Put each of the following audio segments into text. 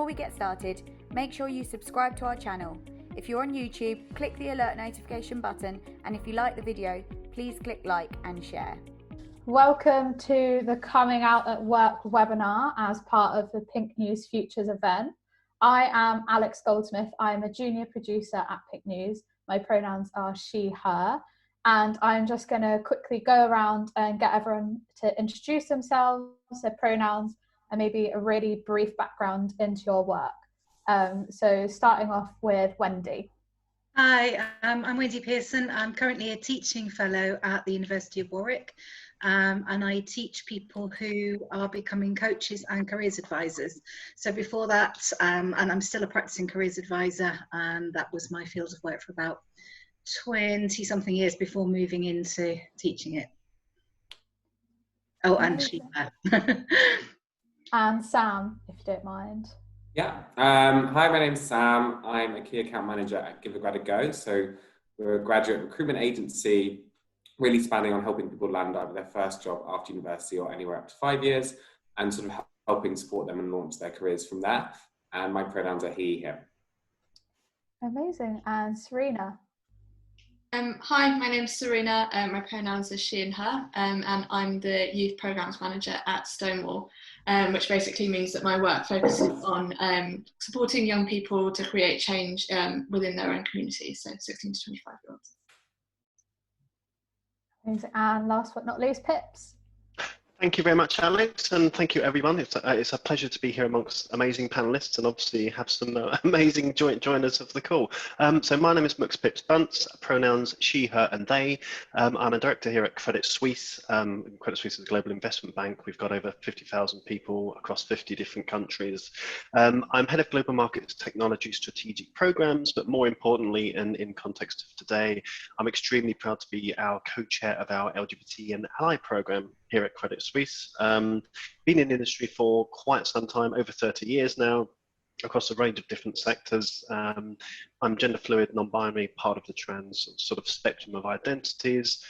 before we get started, make sure you subscribe to our channel. If you're on YouTube, click the alert notification button, and if you like the video, please click like and share. Welcome to the Coming Out at Work webinar as part of the PinkNews Futures event. I am Alex Goldsmith. I am a junior producer at PinkNews. My pronouns are she, her, and I'm just going to quickly go around and get everyone to introduce themselves, their pronouns, and maybe a really brief background into your work. So starting off with Wendy. Hi, I'm Wendy Pearson. I'm currently a teaching fellow at the University of Warwick, and I teach people who are becoming coaches and careers advisors. So before that, and I'm still a practicing careers advisor, and that was my field of work for about 20 something years before moving into teaching it. Oh, and she. And Sam, if you don't mind. Yeah. Hi, my name's Sam. I'm a key account manager at Give a Grad a Go. So we're a graduate recruitment agency, really spanning on helping people land either their first job after university or anywhere up to 5 years, and sort of helping support them and launch their careers from there. And my pronouns are he, him. Amazing. And Serena. Hi, my name's Serena. My pronouns are she and her, and I'm the youth programs manager at Stonewall, which basically means that my work focuses on supporting young people to create change within their own communities, so 16 to 25-year-olds. Amazing. And last but not least, Pips. Thank you very much, Alex, and thank you, everyone. It's a pleasure to be here amongst amazing panelists and obviously have some amazing joiners of the call. So my name is Mux Pips Bunce, pronouns she, her, and they. I'm a director here at Credit Suisse. Credit Suisse is a global investment bank. We've got over 50,000 people across 50 different countries. I'm head of global markets technology strategic programs, but more importantly, and in context of today, I'm extremely proud to be our co-chair of our LGBT and ally program here at Credit Suisse. Been in the industry for quite some time, over 30 years now, across a range of different sectors. I'm gender fluid, non-binary, part of the trans sort of spectrum of identities.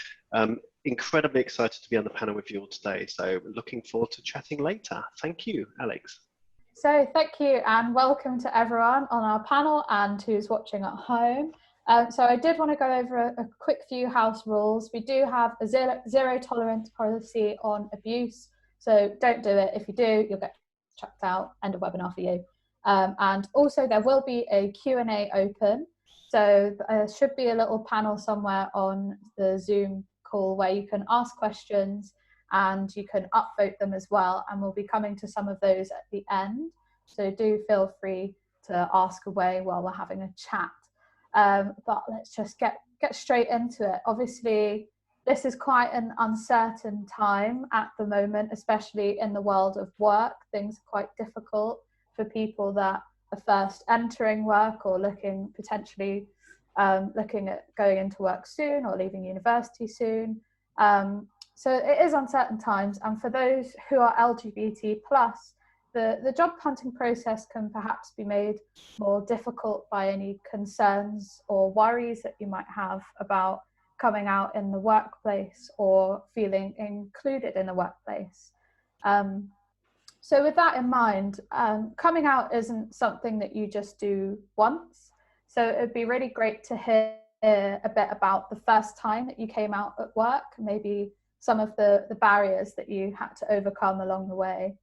Incredibly excited to be on the panel with you all today. So looking forward to chatting later. Thank you, Alex. So thank you and welcome to everyone on our panel and who's watching at home. So I did want to go over a quick few house rules. We do have a zero tolerance policy on abuse. So don't do it. If you do, you'll get chucked out. End of webinar for you. And also there will be a Q&A open. So there should be a little panel somewhere on the Zoom call where you can ask questions and you can upvote them as well. And we'll be coming to some of those at the end. So do feel free to ask away while we're having a chat. But let's just get straight into it. Obviously, this is quite an uncertain time at the moment, especially in the world of work. Things are quite difficult for people that are first entering work or potentially looking at going into work soon or leaving university soon. So it is uncertain times. And for those who are LGBT+, the job hunting process can perhaps be made more difficult by any concerns or worries that you might have about coming out in the workplace or feeling included in the workplace. So with that in mind, coming out isn't something that you just do once. So it'd be really great to hear a bit about the first time that you came out at work, maybe some of the barriers that you had to overcome along the way.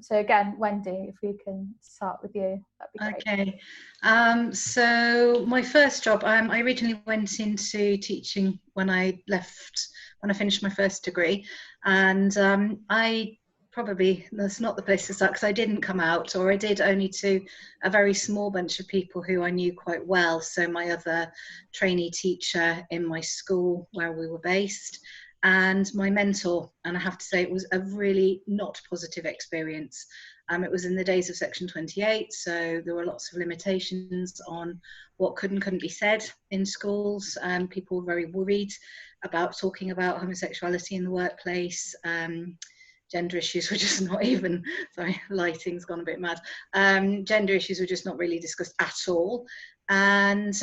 So again, Wendy, if we can start with you, that'd be great. Okay. So my first job, I originally went into teaching when I finished my first degree, and that's not the place to start because I didn't come out, or I did only to a very small bunch of people who I knew quite well. So my other trainee teacher in my school where we were based, and my mentor, and I have to say it was a really not positive experience. It was in the days of Section 28, so there were lots of limitations on what could and couldn't be said in schools. People were very worried about talking about homosexuality in the workplace. Gender issues were just not even, sorry, lighting's gone a bit mad. Gender issues were just not really discussed at all. And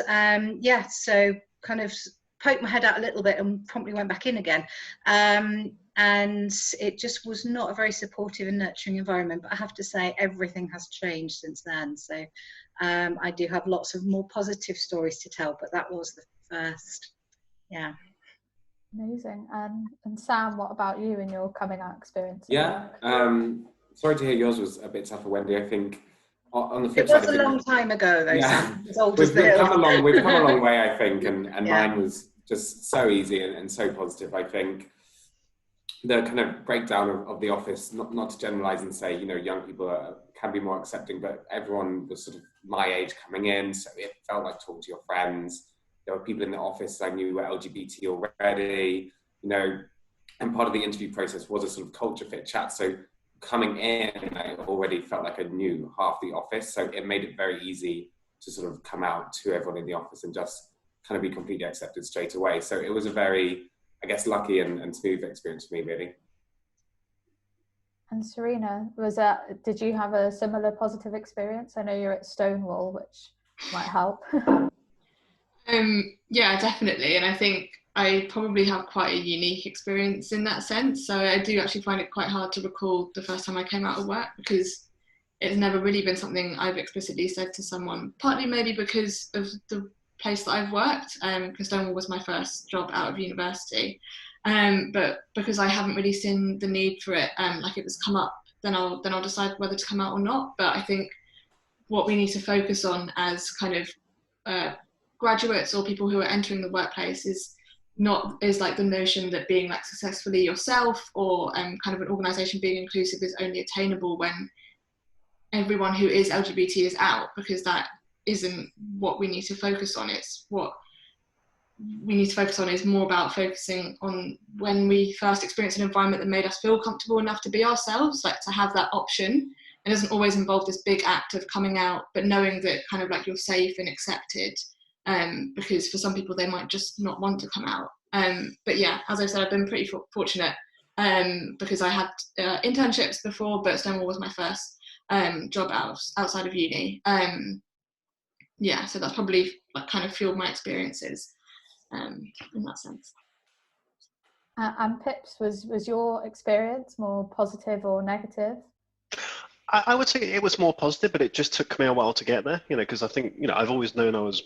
yeah, so kind of poked my head out a little bit and promptly went back in again. And it just was not a very supportive and nurturing environment. But I have to say, everything has changed since then. So I do have lots of more positive stories to tell, but that was the first. Yeah. Amazing. And Sam, what about you and your coming out experience? Yeah. Sorry to hear yours was a bit tougher, Wendy. I think on the flip it side, was a long time ago, though. Yeah. Sam, as old we've as the hill. come a long way, I think, and Yeah. mine was just so easy and so positive. I think the kind of breakdown of the office, not to generalize and say, you know, young people can be more accepting, but everyone was sort of my age coming in, so it felt like talking to your friends. There were people in the office I knew were LGBT already, you know, and part of the interview process was a sort of culture fit chat. So coming in, I already felt like I knew half the office, so it made it very easy to sort of come out to everyone in the office and just kind of be completely accepted straight away. So it was a very, I guess, lucky and smooth experience for me, really. And Serena, did you have a similar positive experience? I know you're at Stonewall, which might help. Yeah, definitely. And I think I probably have quite a unique experience in that sense. So I do actually find it quite hard to recall the first time I came out of work, because it's never really been something I've explicitly said to someone, partly maybe because of the place that I've worked, because Stonewall was my first job out of university. But because I haven't really seen the need for it, like if it's come up, then I'll decide whether to come out or not. But I think what we need to focus on as kind of graduates or people who are entering the workplace is like the notion that being like successfully yourself or kind of an organisation being inclusive is only attainable when everyone who is LGBT is out, because that isn't what we need to focus on. It's what we need to focus on is more about focusing on when we first experience an environment that made us feel comfortable enough to be ourselves, like to have that option. It doesn't always involve this big act of coming out, but knowing that kind of like you're safe and accepted, because for some people they might just not want to come out. But yeah, as I said, I've been pretty fortunate because I had internships before, but Stonewall was my first job outside of uni. Yeah, so that's probably like kind of fueled my experiences in that sense. And Pips, was your experience more positive or negative? I would say it was more positive, but it just took me a while to get there, you know, because I think, you know, I've always known I was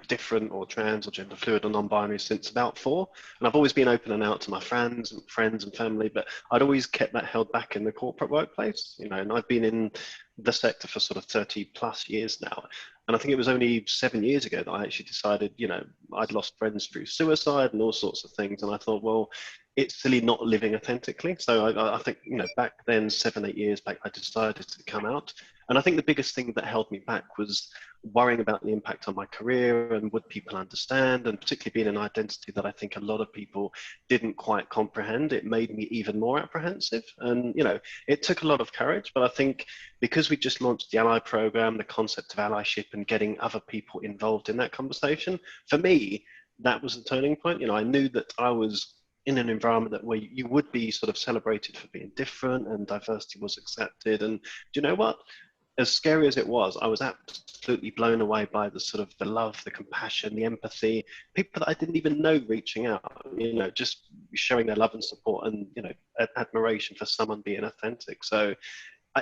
different or trans or gender fluid or non-binary since about 4, and I've always been open and out to my friends and family, but I'd always kept that held back in the corporate workplace, you know, and I've been in the sector for sort of 30 plus years now, and I think it was only 7 years ago that I actually decided, you know, I'd lost friends through suicide and all sorts of things, and I thought, well, it's silly not living authentically. So I think, you know, back then, 7-8 years back, I decided to come out. And I think the biggest thing that held me back was worrying about the impact on my career and would people understand, and particularly being an identity that I think a lot of people didn't quite comprehend. It made me even more apprehensive. And, you know, it took a lot of courage, but I think because we just launched the Ally program, the concept of allyship and getting other people involved in that conversation, for me, that was the turning point. You know, I knew that I was in an environment that where you would be sort of celebrated for being different and diversity was accepted. And do you know what? As scary as it was, I was absolutely blown away by the sort of the love, the compassion, the empathy, people that I didn't even know reaching out, you know, just showing their love and support and, you know, admiration for someone being authentic. So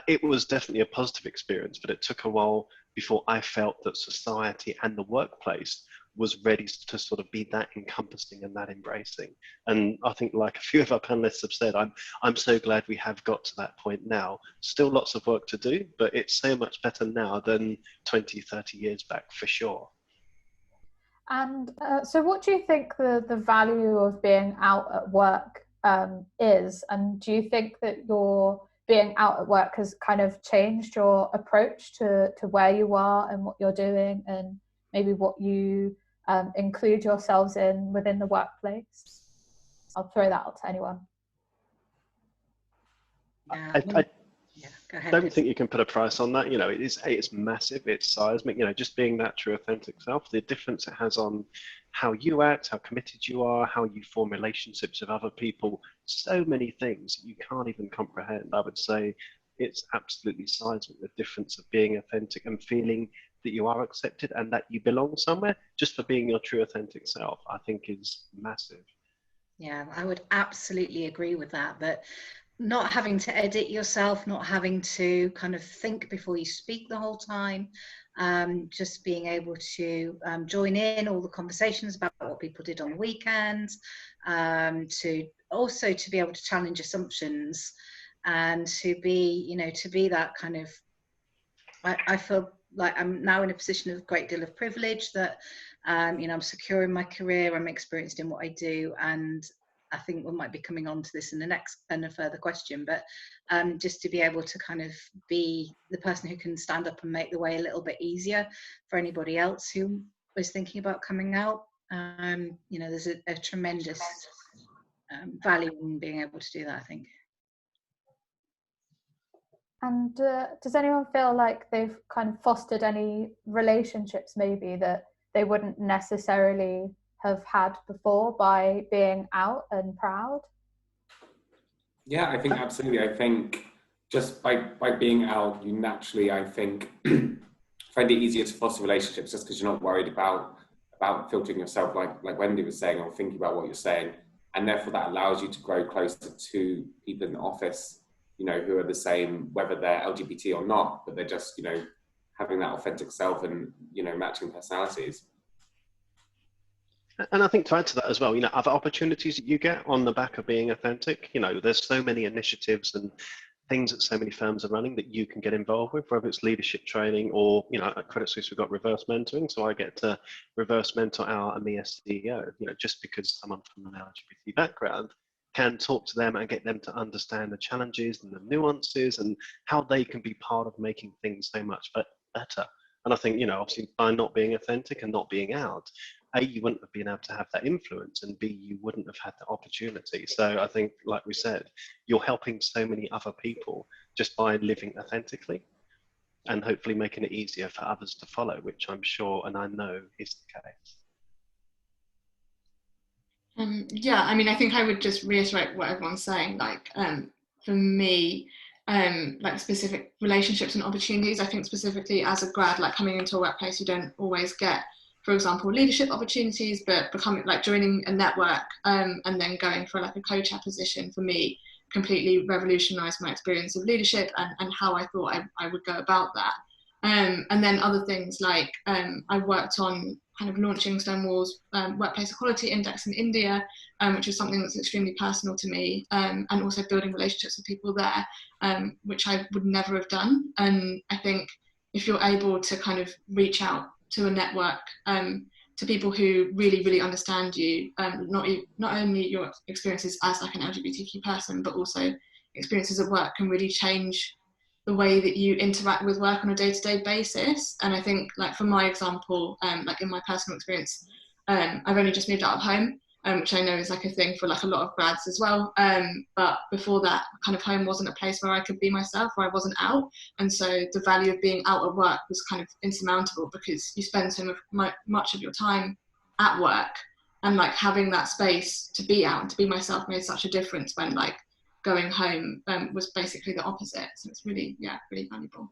it was definitely a positive experience, but it took a while before I felt that society and the workplace was ready to sort of be that encompassing and that embracing. And I think, like a few of our panelists have said, I'm so glad we have got to that point now. Still lots of work to do, but it's so much better now than 20, 30 years back, for sure. And so what do you think the value of being out at work is? And do you think that your being out at work has kind of changed your approach to where you are and what you're doing, and maybe what you include yourselves in within the workplace? I'll throw that out to anyone. I don't think you can put a price on that. You know, it's massive, it's seismic. You know, just being that true, authentic self, the difference it has on how you act, how committed you are, how you form relationships with other people, so many things you can't even comprehend. I would say it's absolutely seismic, the difference of being authentic and feeling that you are accepted and that you belong somewhere, just for being your true authentic self, I think is massive. Yeah, I would absolutely agree with that. But not having to edit yourself, not having to kind of think before you speak the whole time, just being able to join in all the conversations about what people did on the weekends, to also to be able to challenge assumptions, and to be, you know, to be that kind of, I feel like I'm now in a position of a great deal of privilege that, you know, I'm secure in my career, I'm experienced in what I do, and I think we might be coming on to this in the next and a further question, but just to be able to kind of be the person who can stand up and make the way a little bit easier for anybody else who is thinking about coming out. You know, there's a tremendous value in being able to do that, I think. And does anyone feel like they've kind of fostered any relationships maybe that they wouldn't necessarily have had before by being out and proud? Yeah, I think absolutely. I think just by being out, you naturally, I think, find it easier to foster relationships just because you're not worried about filtering yourself, like Wendy was saying, or thinking about what you're saying. And therefore that allows you to grow closer to people in the office, you know, who are the same, whether they're LGBT or not, but they're just, you know, having that authentic self and, you know, matching personalities. And I think to add to that as well, you know, other opportunities that you get on the back of being authentic, you know, there's so many initiatives and things that so many firms are running that you can get involved with, whether it's leadership training or, you know, at Credit Suisse we've got reverse mentoring. So I get to reverse mentor our EMEA CEO, you know, just because someone from an LGBT background can talk to them and get them to understand the challenges and the nuances and how they can be part of making things so much better. And I think, you know, obviously by not being authentic and not being out, A, you wouldn't have been able to have that influence, and B, you wouldn't have had the opportunity. So I think, like we said, you're helping so many other people just by living authentically and hopefully making it easier for others to follow, which I'm sure and I know is the case. Yeah, I mean, I think I would just reiterate what everyone's saying. Like, for me, like specific relationships and opportunities, I think specifically as a grad, like coming into a workplace, you don't always get, for example, leadership opportunities, but becoming like joining a network and then going for like a co-chair position for me completely revolutionized my experience of leadership and how I thought I would go about that. And then other things like I worked on kind of launching Stonewall's Workplace Equality Index in India, which is something that's extremely personal to me, and also building relationships with people there, which I would never have done. And I think if you're able to kind of reach out to a network, to people who really, really understand you, not only your experiences as like an LGBTQ person, but also experiences at work can really change the way that you interact with work on a day-to-day basis. And I think, like for my example, like in my personal experience, I've only just moved out of home, which I know is like a thing for like a lot of grads as well. But before that, kind of home wasn't a place where I could be myself, where I wasn't out. And so the value of being out at work was kind of insurmountable because you spend so much of your time at work, and like having that space to be out and to be myself made such a difference when like going home was basically the opposite. So it's really, yeah, really valuable.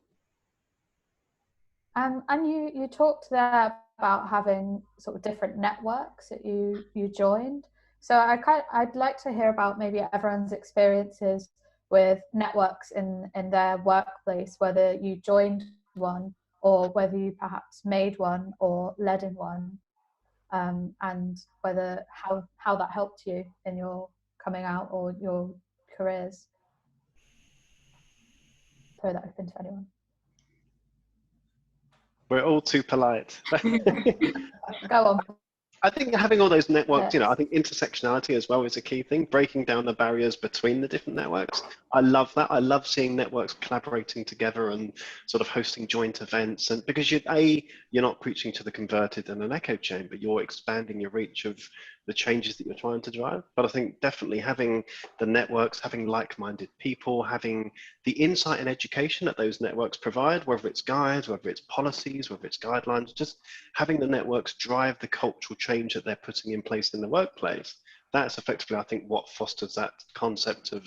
And you talked there about having sort of different networks that you joined. So I'd like to hear about maybe everyone's experiences with networks in their workplace, whether you joined one or whether you perhaps made one or led in one, and whether how that helped you in your coming out or your careers. Throw that open to anyone. We're all too polite. Go on. I think having all those networks, you know, I think intersectionality as well is a key thing, breaking down the barriers between the different networks. I love that. I love seeing networks collaborating together and sort of hosting joint events. And because you're not preaching to the converted in an echo chamber, you're expanding your reach of the changes that you're trying to drive. But I think definitely having the networks, having like-minded people, having the insight and education that those networks provide, whether it's guides, whether it's policies, whether it's guidelines, just having the networks drive the cultural change that they're putting in place in the workplace. That's effectively, I think, what fosters that concept of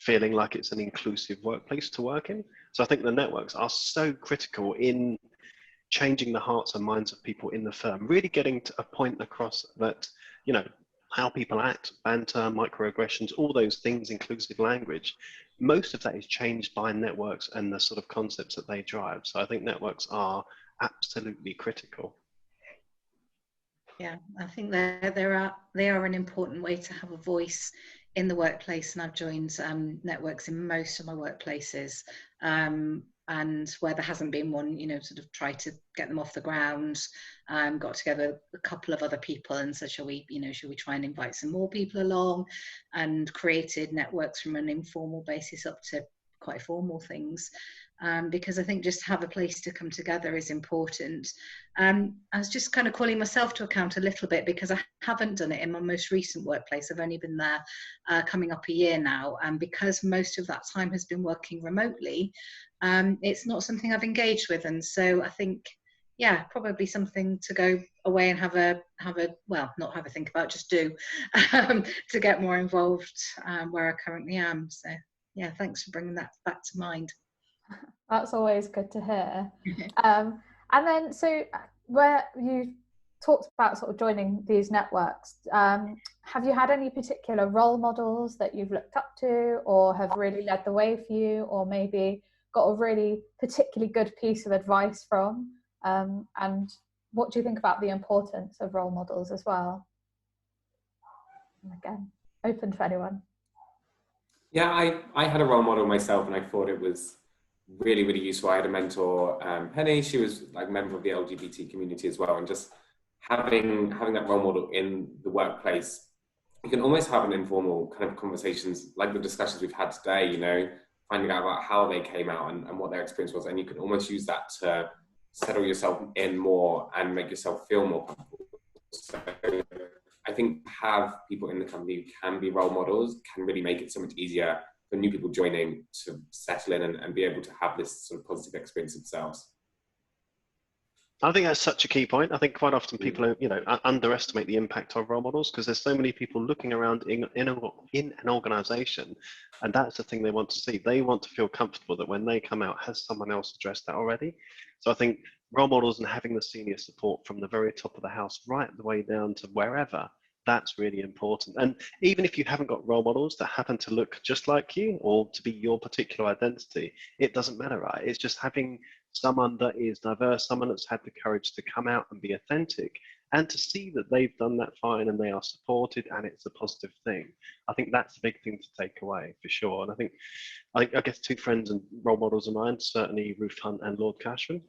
feeling like it's an inclusive workplace to work in. So I think the networks are so critical in changing the hearts and minds of people in the firm, really getting to a point across that, you know, how people act, banter, microaggressions, all those things, inclusive language, most of that is changed by networks and the sort of concepts that they drive. So I think networks are absolutely critical. Yeah, I think they are an important way to have a voice in the workplace, and I've joined networks in most of my workplaces, and where there hasn't been one, you know, sort of try to get them off the ground. Got together a couple of other people and said, shall we try and invite some more people along, and created networks from an informal basis up to quite formal things. Because I think just to have a place to come together is important. I was just kind of calling myself to account a little bit, because I haven't done it in my most recent workplace. I've only been there coming up a year now, and because most of that time has been working remotely, it's not something I've engaged with. And so I think, yeah, probably something to go away and have a well, not have a think about, just do, to get more involved where I currently am. So yeah, thanks for bringing that back to mind. That's always good to hear. And then, so where you talked about sort of joining these networks, have you had any particular role models that you've looked up to, or have really led the way for you, or maybe got a really particularly good piece of advice from? And what do you think about the importance of role models as well? And again, open to anyone. Yeah, I had a role model myself, and I thought it was really, really useful. I had a mentor, Penny. She was like a member of the LGBT community as well, and just having that role model in the workplace, you can almost have an informal kind of conversations like the discussions we've had today, you know, finding out about how they came out and what their experience was, and you can almost use that to settle yourself in more and make yourself feel more comfortable. So I think have people in the company who can be role models can really make it so much easier for new people joining to settle in and be able to have this sort of positive experience themselves. I think that's such a key point. I think quite often people, you know, underestimate the impact of role models, because there's so many people looking around in an organization, and that's the thing they want to see. They want to feel comfortable that when they come out, has someone else addressed that already? So I think role models and having the senior support from the very top of the house right the way down to wherever, that's really important. And even if you haven't got role models that happen to look just like you or to be your particular identity, it doesn't matter, right? It's just having someone that is diverse, someone that's had the courage to come out and be authentic, and to see that they've done that fine and they are supported and it's a positive thing. I think that's a big thing to take away for sure. And I guess two friends and role models of mine, certainly Ruth Hunt and Lord Cashman,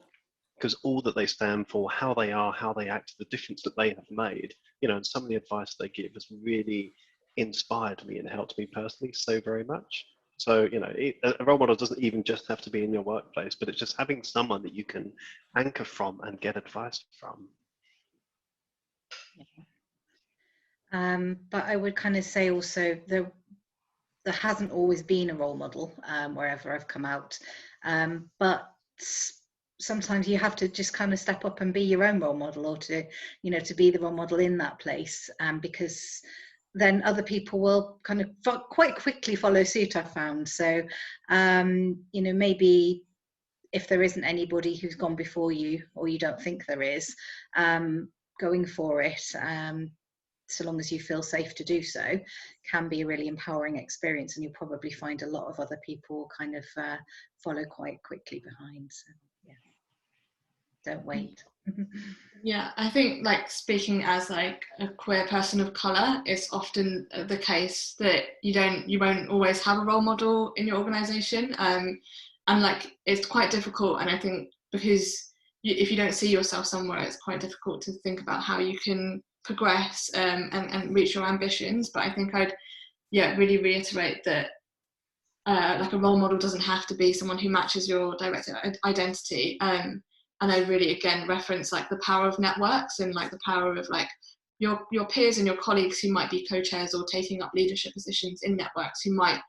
because all that they stand for, how they are, how they act, the difference that they have made, you know, and some of the advice they give has really inspired me and helped me personally so very much. So, you know, a role model doesn't even just have to be in your workplace, but it's just having someone that you can anchor from and get advice from. But I would kind of say also there hasn't always been a role model wherever I've come out, but sometimes you have to just kind of step up and be your own role model, or to be the role model in that place, because then other people will kind of quite quickly follow suit, I found. So, maybe if there isn't anybody who's gone before you, or you don't think there is, going for it, so long as you feel safe to do so, can be a really empowering experience, and you'll probably find a lot of other people kind of follow quite quickly behind. So, yeah, don't wait. Yeah, I think, like, speaking as like a queer person of colour, it's often the case that you won't always have a role model in your organisation, and like it's quite difficult. And I think because if you don't see yourself somewhere, it's quite difficult to think about how you can progress and reach your ambitions. But I think I'd really reiterate that like a role model doesn't have to be someone who matches your direct identity. And I really, again, reference like the power of networks, and like the power of like your peers and your colleagues who might be co-chairs or taking up leadership positions in networks, who might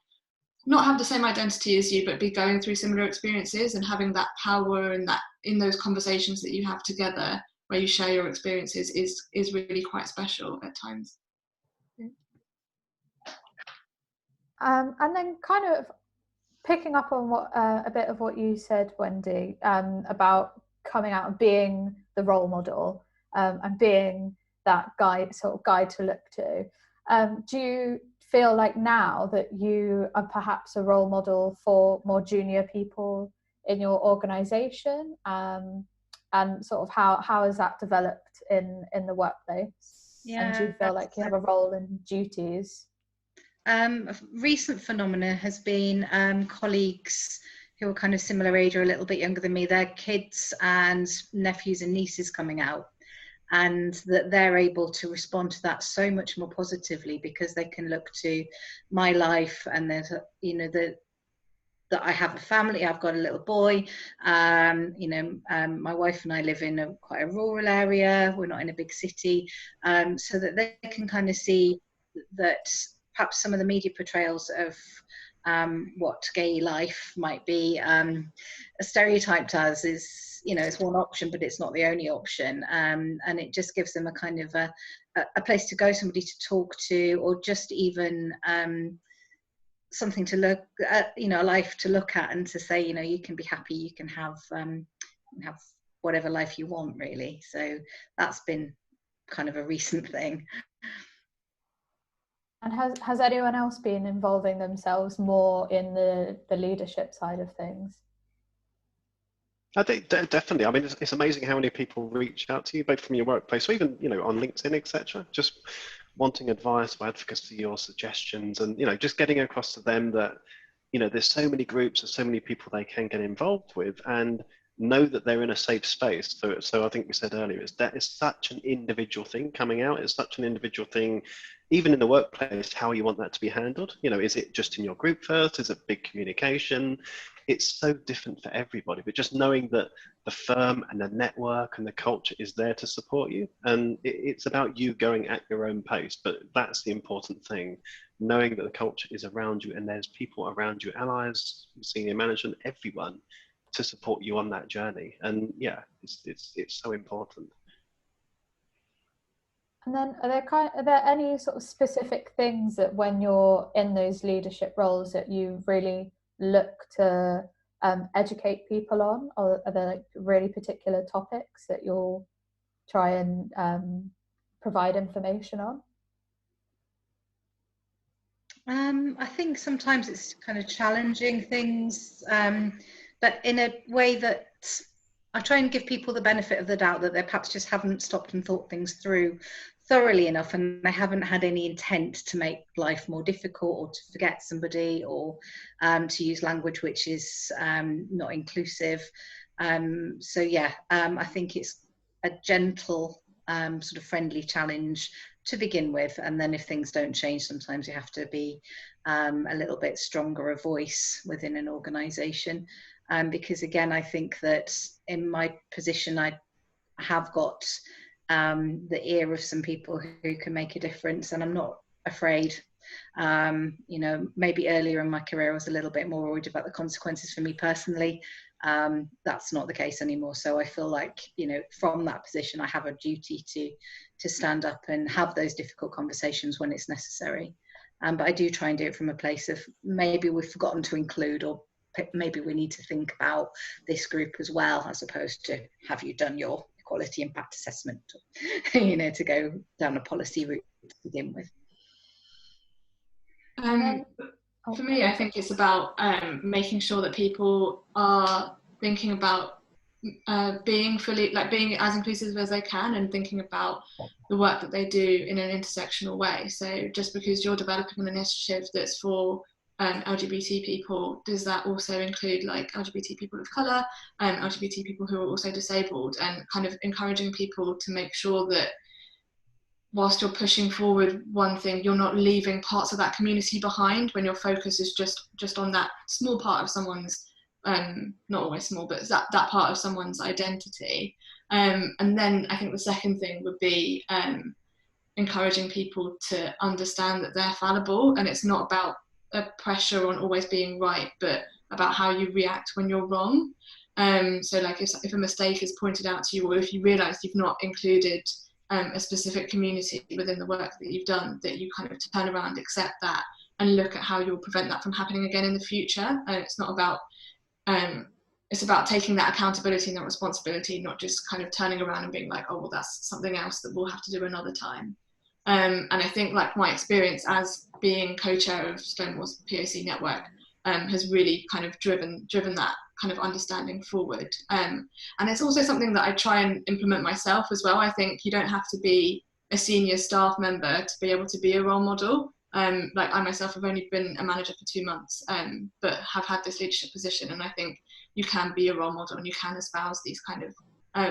not have the same identity as you, but be going through similar experiences, and having that power and that in those conversations that you have together where you share your experiences is really quite special at times. And then kind of picking up on what a bit of what you said, Wendy, about coming out and being the role model, and being that guide to look to. Do you feel like now that you are perhaps a role model for more junior people in your organisation, and sort of how has that developed in the workplace? Yeah, and do you feel like you have a role and duties? A recent phenomena has been colleagues who are kind of similar age or a little bit younger than me, their kids and nephews and nieces coming out, and that they're able to respond to that so much more positively because they can look to my life, and there's that I have a family. I've got a little boy. My wife and I live in quite a rural area. We're not in a big city, so that they can kind of see that perhaps some of the media portrayals of what gay life might be stereotyped as is, it's one option, but it's not the only option. And it just gives them a kind of a place to go, somebody to talk to, or just even something to look at, a life to look at, and to say, you can be happy, you can have whatever life you want, really. So that's been kind of a recent thing. And has anyone else been involving themselves more in the leadership side of things? I think definitely. I mean, it's amazing how many people reach out to you, both from your workplace or even, on LinkedIn, etc. Just wanting advice or advocacy or suggestions, and, just getting across to them that, there's so many groups and so many people they can get involved with, and know that they're in a safe space. So I think we said earlier, that is such an individual thing coming out. It's such an individual thing, even in the workplace, how you want that to be handled. Is it just in your group first? Is it big communication? It's so different for everybody, but just knowing that the firm and the network and the culture is there to support you. And it's about you going at your own pace, but that's the important thing. Knowing that the culture is around you and there's people around you, allies, senior management, everyone, to support you on that journey. And yeah, it's so important. And then are there any sort of specific things that when you're in those leadership roles that you really look to educate people on, or are there like really particular topics that you'll try and provide information on? I think sometimes it's kind of challenging things, but in a way that I try and give people the benefit of the doubt that they perhaps just haven't stopped and thought things through thoroughly enough, and they haven't had any intent to make life more difficult or to forget somebody, or to use language which is not inclusive. So yeah, I think it's a gentle, sort of friendly challenge to begin with, and then if things don't change, sometimes you have to be a little bit stronger a voice within an organisation. Because again, I think that in my position, I have got the ear of some people who can make a difference, and I'm not afraid. Maybe earlier in my career I was a little bit more worried about the consequences for me personally. That's not the case anymore. So I feel like, from that position, I have a duty to stand up and have those difficult conversations when it's necessary. But I do try and do it from a place of maybe we've forgotten to include, or maybe we need to think about this group as well, as opposed to have you done your equality impact assessment, to go down a policy route to begin with. For me, I think it's about making sure that people are thinking about being as inclusive as they can, and thinking about the work that they do in an intersectional way. So just because you're developing an initiative that's for LGBT people, does that also include like LGBT people of colour, LGBT people who are also disabled, and kind of encouraging people to make sure that whilst you're pushing forward one thing, you're not leaving parts of that community behind when your focus is just on that small part of someone's, not always small, but that part of someone's identity. And then I think the second thing would be encouraging people to understand that they're fallible, and it's not about a pressure on always being right, but about how you react when you're wrong. So like if a mistake is pointed out to you, or if you realise you've not included a specific community within the work that you've done, that you kind of turn around, accept that, and look at how you'll prevent that from happening again in the future. And it's not about it's about taking that accountability and that responsibility, not just kind of turning around and being like, oh, well, that's something else that we'll have to do another time. And I think like my experience as being co-chair of Stonewall's POC network has really kind of driven that kind of understanding forward. And it's also something that I try and implement myself as well. I think you don't have to be a senior staff member to be able to be a role model. Like I myself have only been a manager for 2 months, but have had this leadership position, and I think you can be a role model and you can espouse these kind of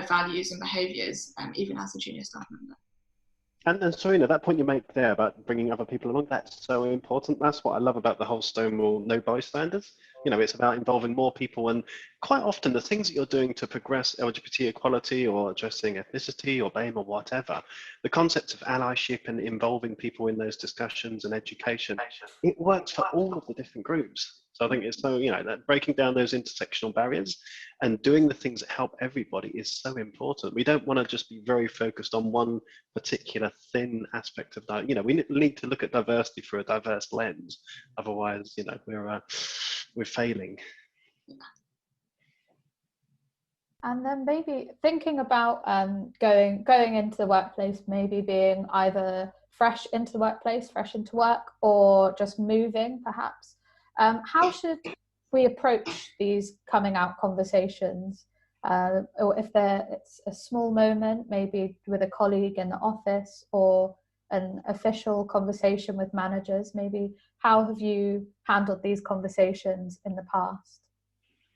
values and behaviours, even as a junior staff member. And Serena, that point you make there about bringing other people along, that's so important. That's what I love about the whole Stonewall No Bystanders. You know, it's about involving more people, and quite often the things that you're doing to progress LGBT equality or addressing ethnicity or BAME or whatever, the concept of allyship and involving people in those discussions and education, it works for all of the different groups. So I think it's so, you know, that breaking down those intersectional barriers and doing the things that help everybody is so important. We don't want to just be very focused on one particular thin aspect of that. You know, we need to look at diversity through a diverse lens. Otherwise, you know, we're failing. And then maybe thinking about going into the workplace, maybe being either fresh into the workplace, fresh into work, or just moving perhaps. How should we approach these coming out conversations? Or if it's a small moment, maybe with a colleague in the office, or an official conversation with managers, maybe how have you handled these conversations in the past?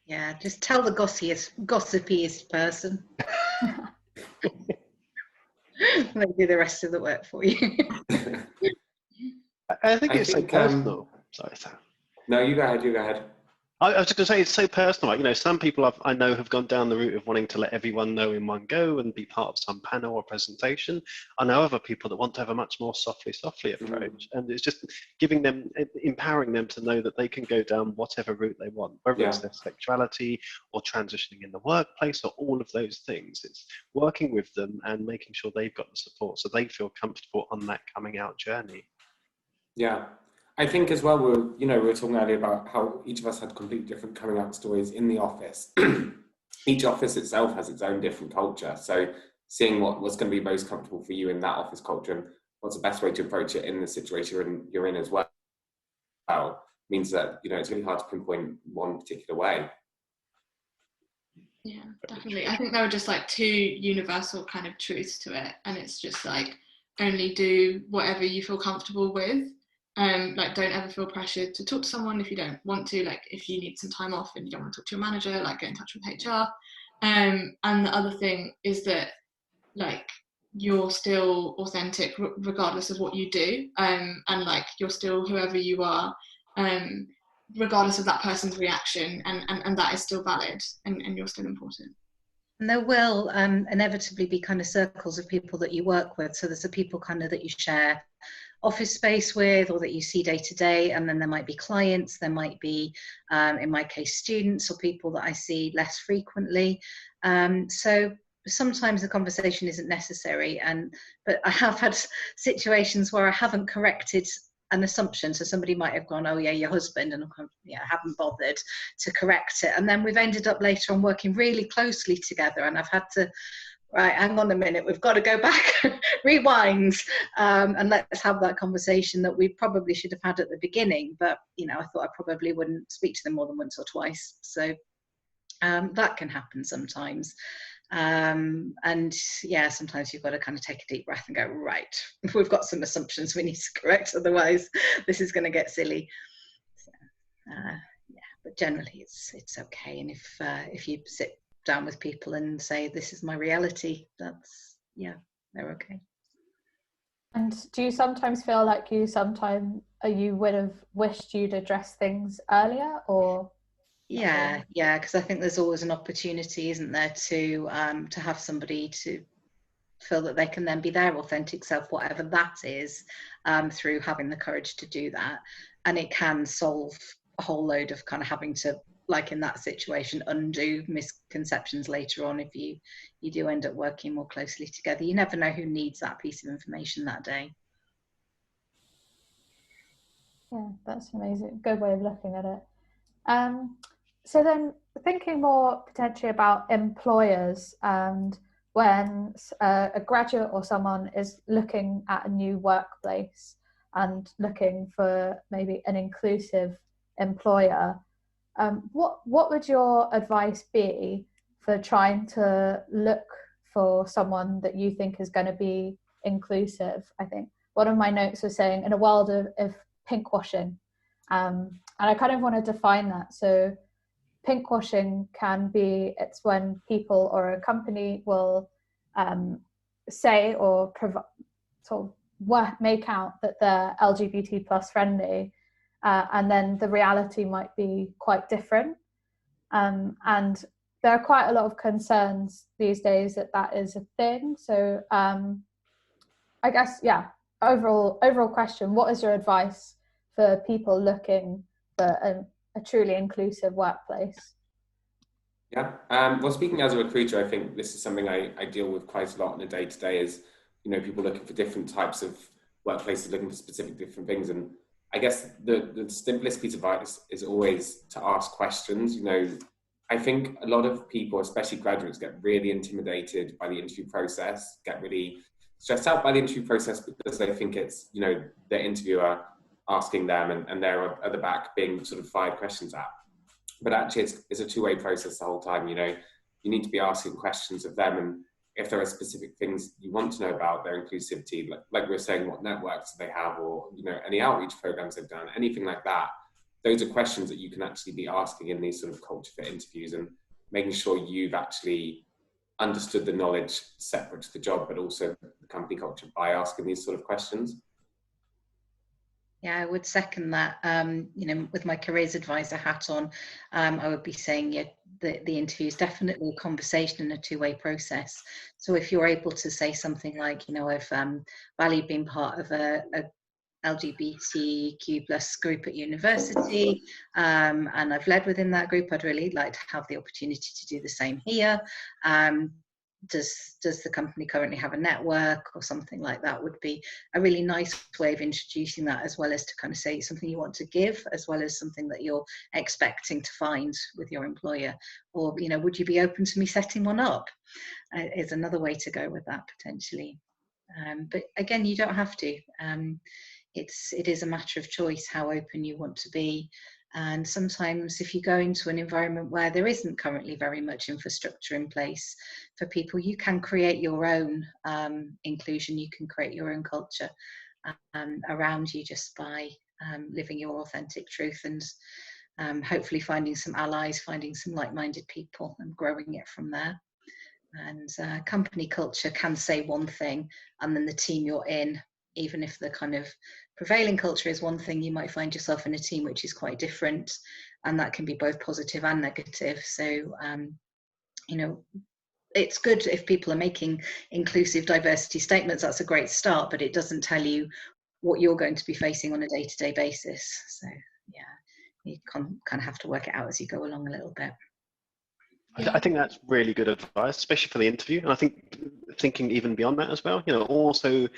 Yeah, just tell the gossipiest person. Maybe the rest of the work for you. I think it's so personal. Sorry, Sam. No, you go ahead. I was just going to say, it's so personal. You know, some people I know have gone down the route of wanting to let everyone know in one go and be part of some panel or presentation. I know other people that want to have a much more softly approach. And it's just empowering them to know that they can go down whatever route they want, whether it's their sexuality or transitioning in the workplace or all of those things. It's working with them and making sure they've got the support so they feel comfortable on that coming out journey. Yeah. I think as well, we were talking earlier about how each of us had completely different coming out stories in the office. Each office itself has its own different culture. So seeing what's going to be most comfortable for you in that office culture and what's the best way to approach it in the situation you're in as well means that, you know, it's really hard to pinpoint one particular way. Yeah, definitely. I think there were just like two universal kind of truths to it. And it's just like, only do whatever you feel comfortable with. Like, don't ever feel pressured to talk to someone if you don't want to. Like, if you need some time off and you don't want to talk to your manager, like, get in touch with HR. And the other thing is that, like, you're still authentic regardless of what you do. And like, you're still whoever you are, regardless of that person's reaction. And that is still valid, and you're still important. And there will inevitably be kind of circles of people that you work with. So there's the people kind of that you share office space with or that you see day to day, and then there might be clients, there might be in my case students or people that I see less frequently. So sometimes the conversation isn't necessary, but I have had situations where I haven't corrected an assumption. So somebody might have gone, oh yeah, your husband, and I haven't bothered to correct it, and then we've ended up later on working really closely together, and I've had to, right, hang on a minute, we've got to go back, rewind, and let's have that conversation that we probably should have had at the beginning. But, you know, I thought I probably wouldn't speak to them more than once or twice. So that can happen sometimes. And yeah, sometimes you've got to kind of take a deep breath and go, right, we've got some assumptions we need to correct, otherwise this is going to get silly. So, yeah, but generally it's okay. And if you sit down with people and say, this is my reality, that's, yeah, they're okay. And do you sometimes feel like you would have wished you'd address things earlier, or? Yeah, because I think there's always an opportunity, isn't there, to have somebody to feel that they can then be their authentic self, whatever that is, through having the courage to do that. And it can solve a whole load of kind of having to, like in that situation, undo misconceptions later on if you do end up working more closely together. You never know who needs that piece of information that day. Yeah, that's amazing. Good way of looking at it. So then, thinking more potentially about employers, and when a graduate or someone is looking at a new workplace and looking for maybe an inclusive employer, what would your advice be for trying to look for someone that you think is going to be inclusive? I think one of my notes was saying, in a world of pinkwashing, and I kind of want to define that. So pinkwashing can be, it's when people or a company will say or sort of make out that they're LGBT plus friendly, and then the reality might be quite different. And there are quite a lot of concerns these days that is a thing. So I guess, yeah, overall question, what is your advice for people looking for a truly inclusive workplace? Yeah, well, speaking as a recruiter, I think this is something I deal with quite a lot on a day-to-day, is, you know, people looking for different types of workplaces, looking for specific different things. And I guess the simplest piece of advice is always to ask questions. You know, I think a lot of people, especially graduates, get really intimidated by the interview process, get really stressed out by the interview process because they think it's, you know, their interviewer asking them and they're at the back being sort of fired questions at. But actually it's a two-way process the whole time. You know, you need to be asking questions of them, and if there are specific things you want to know about their inclusivity, like we were saying, what networks do they have, or, you know, any outreach programs they've done, anything like that, those are questions that you can actually be asking in these sort of culture fit interviews, and making sure you've actually understood the knowledge separate to the job, but also the company culture, by asking these sort of questions. Yeah, I would second that. You know, with my careers advisor hat on, I would be saying, yeah, the interview is definitely a conversation and a two-way process. So if you're able to say something like, you know, I've valued being part of a LGBTQ plus group at university, and I've led within that group, I'd really like to have the opportunity to do the same here. Does the company currently have a network, or something like that would be a really nice way of introducing that, as well as to kind of say something you want to give, as well as something that you're expecting to find with your employer. Or, you know, would you be open to me setting one up? Is another way to go with that, potentially. But again, you don't have to. It is a matter of choice how open you want to be. And sometimes if you go into an environment where there isn't currently very much infrastructure in place for people, you can create your own inclusion, you can create your own culture around you, just by living your authentic truth, and hopefully finding some allies, finding some like-minded people, and growing it from there. And company culture can say one thing, and then the team you're in, even if the kind of prevailing culture is one thing, you might find yourself in a team which is quite different, and that can be both positive and negative. So, you know, it's good if people are making inclusive diversity statements, that's a great start, but it doesn't tell you what you're going to be facing on a day-to-day basis. So, yeah, you kind of have to work it out as you go along a little bit. I think that's really good advice, especially for the interview. And I think thinking even beyond that as well, you know, also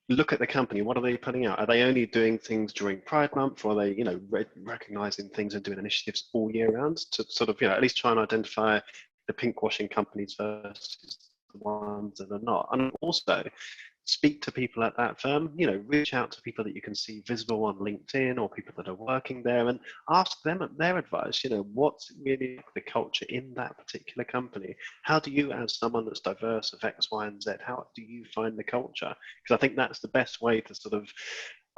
look at the company. What are they putting out? Are they only doing things during Pride Month, or are they, you know, recognizing things and doing initiatives all year round to sort of, you know, at least try and identify the pinkwashing companies versus the ones that are not? And also speak to people at that firm, you know, reach out to people that you can see visible on LinkedIn, or people that are working there, and ask them their advice. You know, what's really the culture in that particular company? How do you, as someone that's diverse of X, Y, and Z, how do you find the culture? Because I think that's the best way to sort of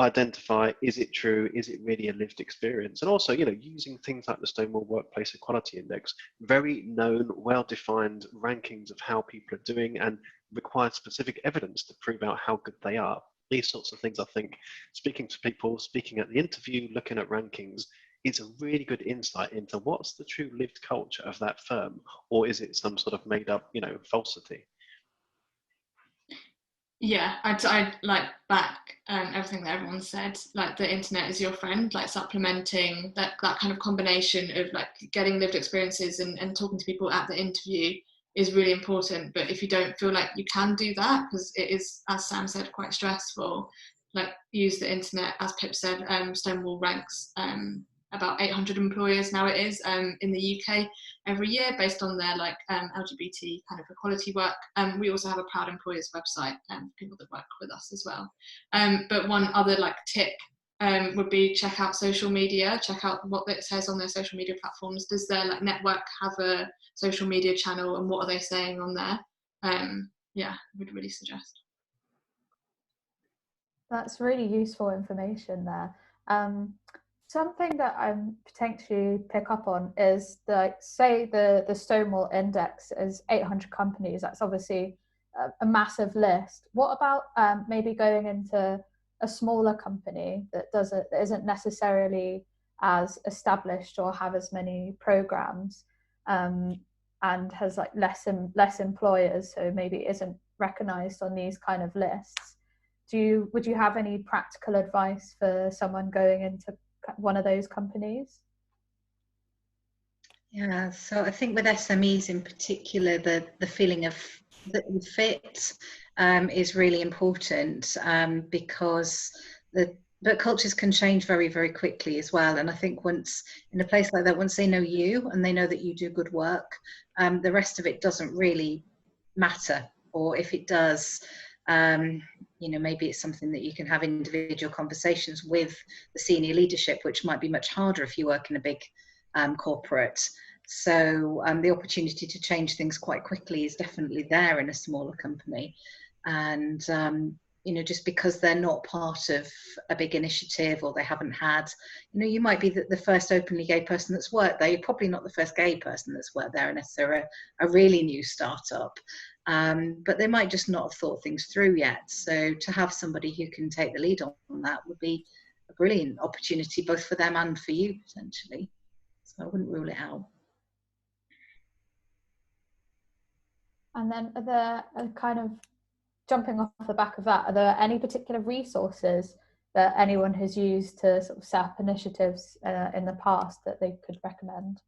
identify, is it true, is it really a lived experience? And also, you know, using things like the Stonewall Workplace Equality Index, very known, well-defined rankings of how people are doing, and require specific evidence to prove out how good they are. These sorts of things, I think, speaking to people, speaking at the interview, looking at rankings, is a really good insight into what's the true lived culture of that firm, or is it some sort of made up, you know, falsity? Yeah, I like back everything that everyone said. Like, the internet is your friend. Like, supplementing that kind of combination of like getting lived experiences and talking to people at the interview is really important. But if you don't feel like you can do that, because it is, as Sam said, quite stressful, like, use the internet. As Pip said, Stonewall ranks about 800 employers now it is in the UK every year based on their LGBT kind of equality work. We also have a Proud Employers website for people that work with us as well. But one other tip would be check out social media, check out what it says on their social media platforms. Does their network have a social media channel, and what are they saying on there? Yeah, I would really suggest. That's really useful information there. Something that I'm potentially pick up on is say the Stonewall Index is 800 companies. That's obviously a massive list. What about maybe going into a smaller company that isn't necessarily as established or have as many programs, and has less employers, so maybe isn't recognized on these kind of lists? Would you have any practical advice for someone going into one of those companies? Yeah, so I think with SMEs in particular, the feeling of that you fit is really important, because but cultures can change very, very quickly as well. And I think once in a place like that, once they know you and they know that you do good work, the rest of it doesn't really matter. Or if it does, maybe it's something that you can have individual conversations with the senior leadership, which might be much harder if you work in a big corporate. So the opportunity to change things quite quickly is definitely there in a smaller company. And just because they're not part of a big initiative, or they haven't had, you might be the first openly gay person that's worked there. You're probably not the first gay person that's worked there unless they're a really new startup. But they might just not have thought things through yet. So to have somebody who can take the lead on that would be a brilliant opportunity, both for them and for you, potentially. So I wouldn't rule it out. And then are there kind of jumping off the back of that, are there any particular resources that anyone has used to sort of set up initiatives in the past that they could recommend?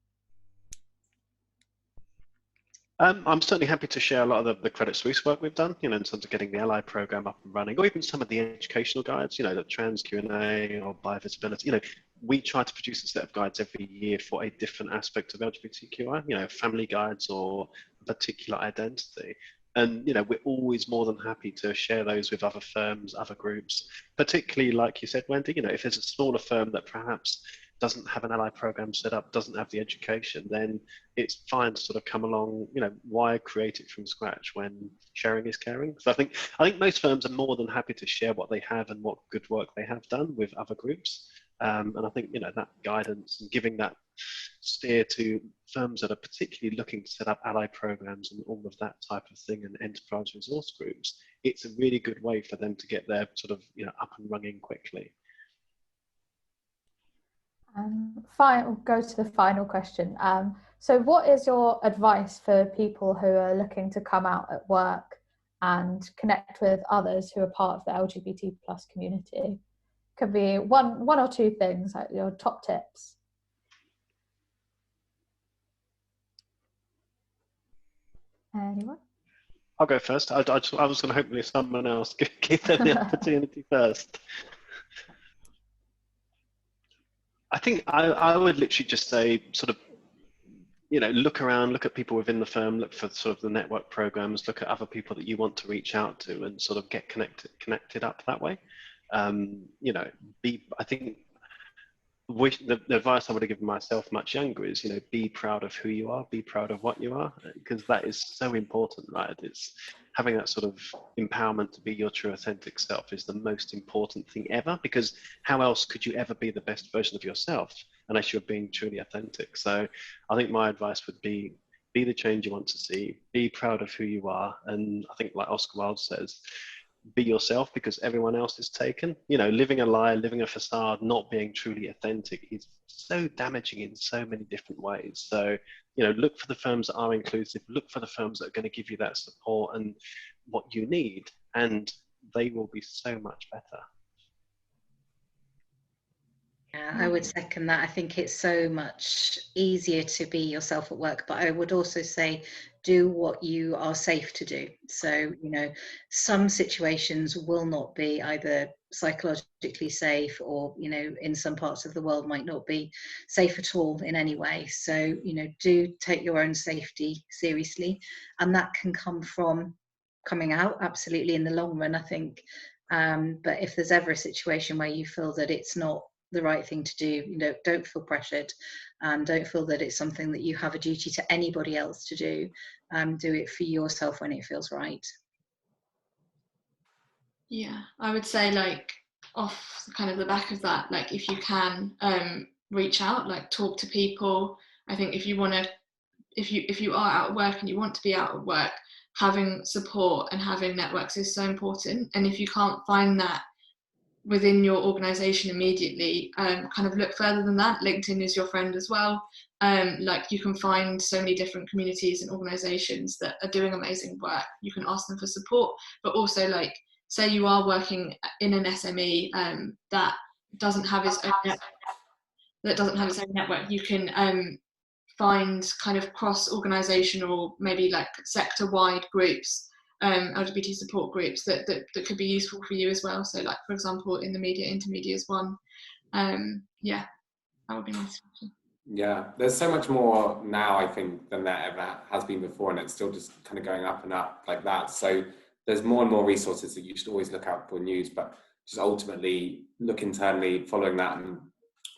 I'm certainly happy to share a lot of the Credit Suisse work we've done, in terms of getting the Ally program up and running, or even some of the educational guides, the trans Q&A or biovisibility. We try to produce a set of guides every year for a different aspect of LGBTQI, family guides or a particular identity. And, we're always more than happy to share those with other firms, other groups, particularly like you said, Wendy, if there's a smaller firm that perhaps doesn't have an Ally program set up, doesn't have the education, then it's fine to sort of come along, why create it from scratch when sharing is caring? So I think most firms are more than happy to share what they have and what good work they have done with other groups. And I think, that guidance and giving that steer to firms that are particularly looking to set up Ally programs and all of that type of thing, and enterprise resource groups, it's a really good way for them to get their sort of, up and running quickly. Fine, we'll go to the final question. So what is your advice for people who are looking to come out at work and connect with others who are part of the LGBT+ community? Could be one or two things, like your top tips. Anyone? I'll go first. I was going to hopefully someone else give them the opportunity first. I think I would literally just say, sort of, look around, look at people within the firm, look for sort of the network programs, look at other people that you want to reach out to, and sort of get connected up that way. I think the advice I would have given myself much younger is, be proud of who you are, be proud of what you are, because that is so important, right? It's having that sort of empowerment to be your true authentic self is the most important thing ever, because how else could you ever be the best version of yourself unless you're being truly authentic? So I think my advice would be the change you want to see, be proud of who you are. And I think, like Oscar Wilde says, be yourself, because everyone else is taken. Living a lie, living a facade, not being truly authentic is so damaging in so many different ways. So, look for the firms that are inclusive, look for the firms that are going to give you that support and what you need, and they will be so much better. Yeah, I would second that. I think it's so much easier to be yourself at work, but I would also say do what you are safe to do. So, some situations will not be either psychologically safe, or in some parts of the world might not be safe at all in any way. So do take your own safety seriously, and that can come from coming out, absolutely, in the long run, I think. But if there's ever a situation where you feel that it's not the right thing to do, don't feel pressured, and don't feel that it's something that you have a duty to anybody else to do. Do it for yourself when it feels right. Yeah, I would say, like, off kind of the back of that, like, if you can reach out, like, talk to people. I think if you are out of work and you want to be out of work, having support and having networks is so important. And if you can't find that within your organization immediately, kind of look further than that. LinkedIn is your friend as well. Like, you can find so many different communities and organizations that are doing amazing work. You can ask them for support, but also, like, say you are working in an SME that doesn't have its own network, you can find kind of cross-organizational, maybe like sector-wide groups, LGBT support groups that could be useful for you as well. So, like, for example, in the media intermedia is one. Yeah, that would be nice. Yeah, there's so much more now, I think, than there ever has been before, and it's still just kind of going up and up like that. So there's more and more resources that you should always look out for news, but just ultimately look internally, following that, and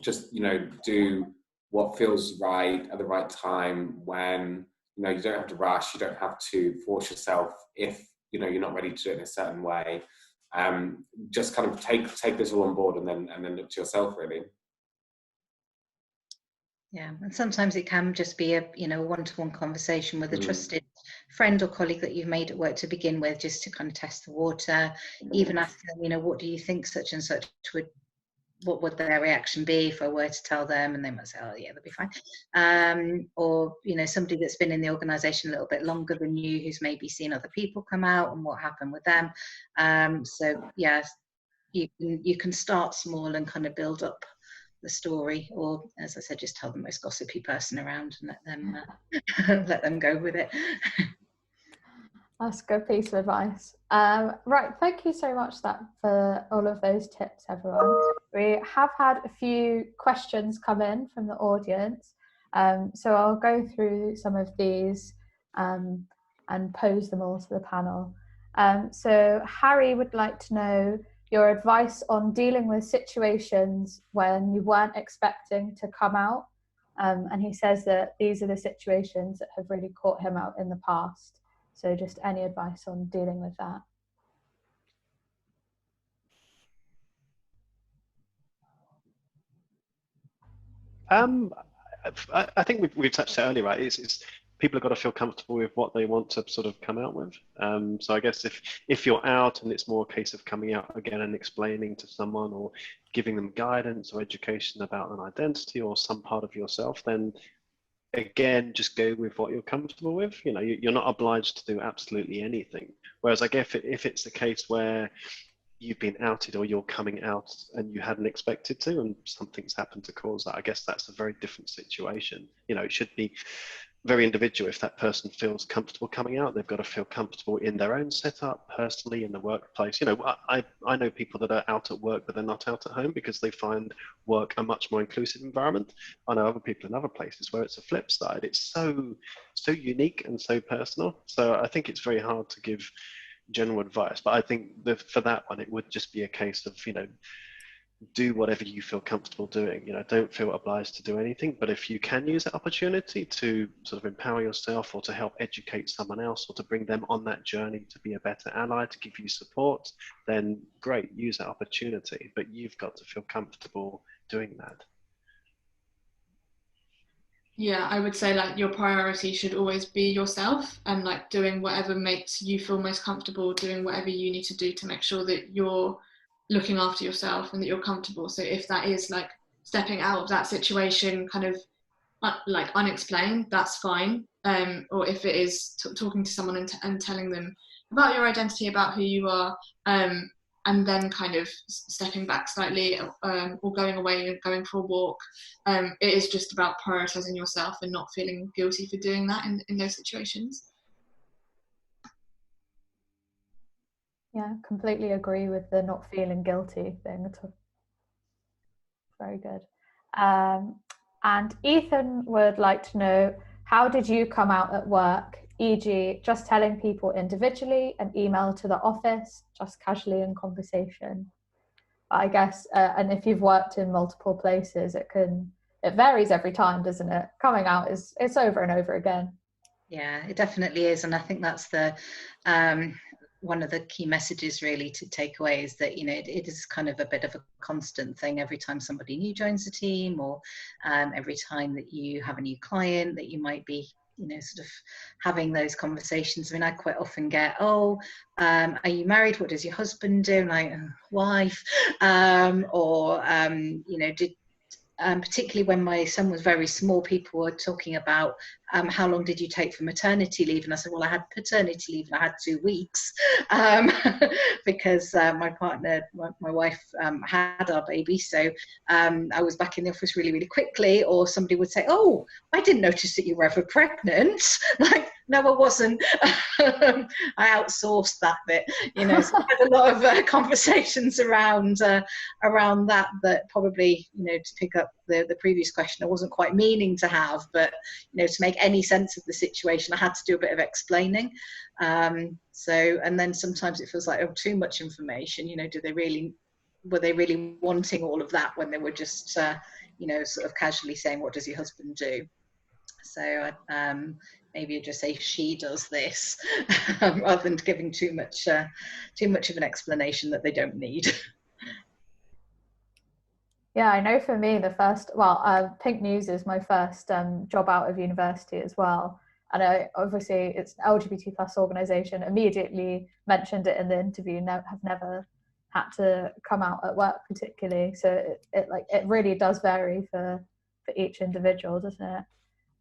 just do what feels right at the right time, when you don't have to rush, you don't have to force yourself if you're not ready to do it in a certain way. Just kind of take this all on board, and then look to yourself, really. Yeah, and sometimes it can just be a one-to-one conversation with a trusted friend or colleague that you've made at work to begin with, just to kind of test the water. Even ask them, what do you think such and such what would their reaction be if I were to tell them? And they might say, oh yeah, they'll be fine. Or somebody that's been in the organisation a little bit longer than you, who's maybe seen other people come out and what happened with them. So yeah, you can start small and kind of build up the story, or, as I said, just tell the most gossipy person around and let them go with it. That's a good piece of advice. Right, thank you so much for all of those tips, everyone. We have had a few questions come in from the audience, so I'll go through some of these and pose them all to the panel. So Harry would like to know your advice on dealing with situations when you weren't expecting to come out, and he says that these are the situations that have really caught him out in the past. So just any advice on dealing with that? I think we've touched it earlier, right? It's people have got to feel comfortable with what they want to sort of come out with. So I guess if you're out and it's more a case of coming out again and explaining to someone or giving them guidance or education about an identity or some part of yourself, then again, just go with what you're comfortable with. You're not obliged to do absolutely anything. Whereas I guess if it's a case where you've been outed or you're coming out and you hadn't expected to, and something's happened to cause that, I guess that's a very different situation. It should be very individual. If that person feels comfortable coming out, they've got to feel comfortable in their own setup, personally, in the workplace. I know people that are out at work, but they're not out at home because they find work a much more inclusive environment. I know other people in other places where it's a flip side. It's so unique and so personal. So I think it's very hard to give general advice, but I think for that one, it would just be a case of, do whatever you feel comfortable doing. Don't feel obliged to do anything, but if you can use that opportunity to sort of empower yourself or to help educate someone else or to bring them on that journey to be a better ally, to give you support, then great, use that opportunity, but you've got to feel comfortable doing that. Yeah, I would say, like, your priority should always be yourself, and, like, doing whatever makes you feel most comfortable, doing whatever you need to do to make sure that you're looking after yourself and that you're comfortable. So if that is, like, stepping out of that situation kind of like unexplained, that's fine. Or if it is talking to someone and telling them about your identity, about who you are, and then kind of stepping back slightly, or going away and going for a walk. It is just about prioritizing yourself and not feeling guilty for doing that in those situations. Yeah, completely agree with the not feeling guilty thing. Very good. And Ethan would like to know, how did you come out at work? E.g., just telling people individually, an email to the office, just casually in conversation. I guess, and if you've worked in multiple places, it varies every time, doesn't it? Coming out it's over and over again. Yeah, it definitely is, and I think that's the one of the key messages really to take away, is that, you know, it is kind of a bit of a constant thing every time somebody new joins the team, or every time that you have a new client, that you might be, you know, sort of having those conversations. I mean, I quite often get, are you married? What does your husband do? And like, wife, or you know, particularly when my son was very small, people were talking about how long did you take for maternity leave? And I said, well, I had paternity leave and I had 2 weeks, because my partner, my wife, had our baby. So I was back in the office really, really quickly. Or somebody would say, oh, I didn't notice that you were ever pregnant. Like, no, I wasn't. I outsourced that bit, you know. So I had a lot of conversations around that probably, you know, to pick up the previous question, I wasn't quite meaning to have, but, you know, to make any sense of the situation, I had to do a bit of explaining. So, and then sometimes it feels like, oh, too much information, you know, were they really wanting all of that when they were just, you know, sort of casually saying, what does your husband do? So maybe you just say, she does this, rather than giving too much of an explanation that they don't need. Yeah, I know for me, PinkNews is my first job out of university as well. And obviously it's an LGBT plus organisation, immediately mentioned it in the interview, have never had to come out at work particularly. So it really does vary for each individual, doesn't it?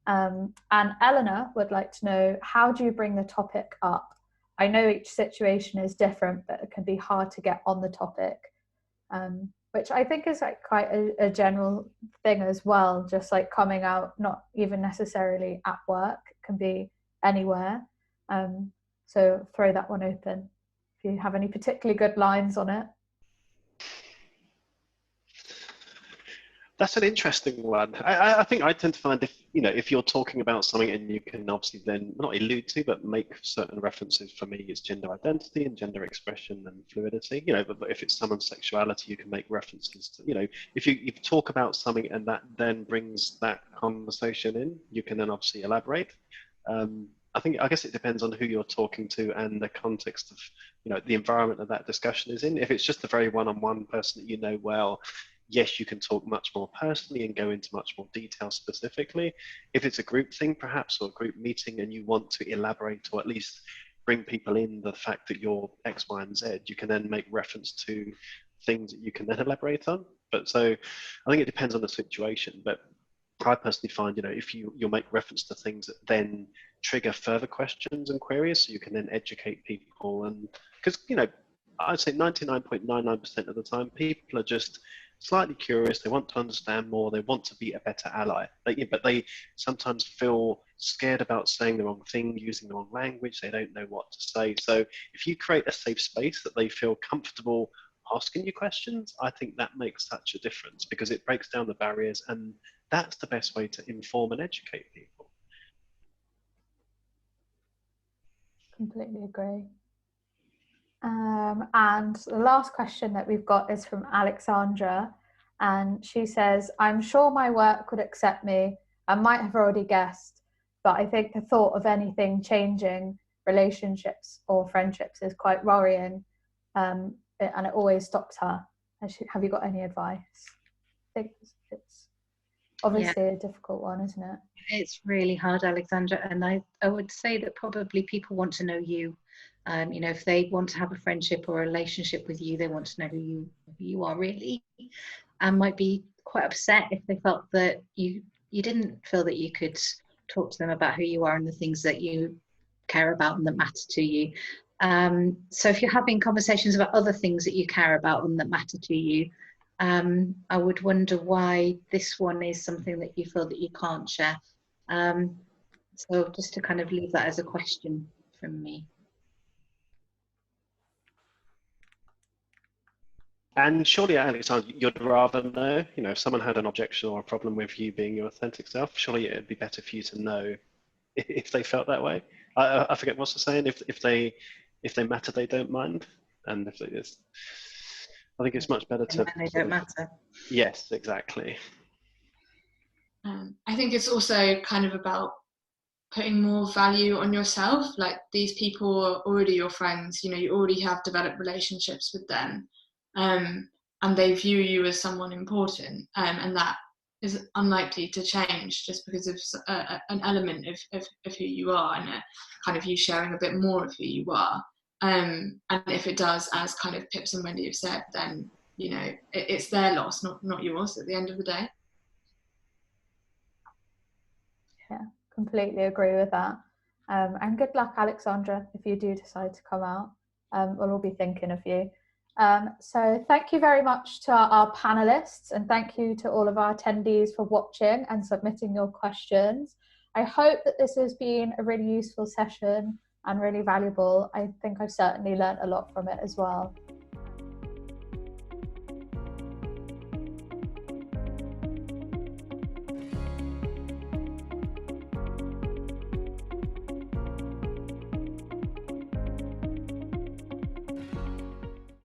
And Eleanor would like to know, how do you bring the topic up? I know each situation is different, but it can be hard to get on the topic, which I think is like quite a general thing as well, just like coming out, not even necessarily at work, it can be anywhere. So throw that one open if you have any particularly good lines on it. That's an interesting one. I think I tend to find, if you're talking about something and you can obviously then not allude to, but make certain references, for me, it's gender identity and gender expression and fluidity. But if it's someone's sexuality, you can make references to, if you talk about something and that then brings that conversation in, you can then obviously elaborate. I guess it depends on who you're talking to and the context of, the environment that discussion is in. If it's just a very one-on-one person that you know well, yes, you can talk much more personally and go into much more detail specifically. If it's a group thing, perhaps, or a group meeting, and you want to elaborate or at least bring people in the fact that you're X, Y, and Z, you can then make reference to things that you can then elaborate on. But so I think it depends on the situation. But I personally find, if you'll make reference to things that then trigger further questions and queries, so you can then educate people. And because, I'd say 99.99% of the time, people are just slightly curious, they want to understand more, they want to be a better ally, but they sometimes feel scared about saying the wrong thing, using the wrong language, they don't know what to say. So if you create a safe space that they feel comfortable asking you questions, I think that makes such a difference, because it breaks down the barriers, and that's the best way to inform and educate people. Completely agree. And the last question that we've got is from Alexandra, and she says, I'm sure my work would accept me. I might have already guessed, but I think the thought of anything changing relationships or friendships is quite worrying, and it always stops her. Have you got any advice? I think it's obviously a difficult one, isn't it? It's really hard, Alexandra, and I would say that probably people want to know you. If they want to have a friendship or a relationship with you, they want to know who you are really, and might be quite upset if they felt that you didn't feel that you could talk to them about who you are and the things that you care about and that matter to you. So if you're having conversations about other things that you care about and that matter to you, I would wonder why this one is something that you feel that you can't share. So just to kind of leave that as a question from me. And surely, Alexander, you'd rather know, you know, if someone had an objection or a problem with you being your authentic self, surely it'd be better for you to know if they felt that way. I forget what's the saying, if they matter, they don't mind. And if it is, I think it's much better to. They don't matter. Yes, exactly. I think it's also kind of about putting more value on yourself. Like, these people are already your friends, you know, you already have developed relationships with them, and they view you as someone important, and that is unlikely to change just because of an element of who you are, and kind of you sharing a bit more of who you are. And if it does, as kind of Pips and Wendy have said, then, you know, it's their loss, not yours at the end of the day. Yeah, completely agree with that. And good luck, Alexandra, if you do decide to come out. We'll all be thinking of you. So thank you very much to our panelists, and thank you to all of our attendees for watching and submitting your questions. I hope that this has been a really useful session and really valuable. I think I've certainly learned a lot from it as well.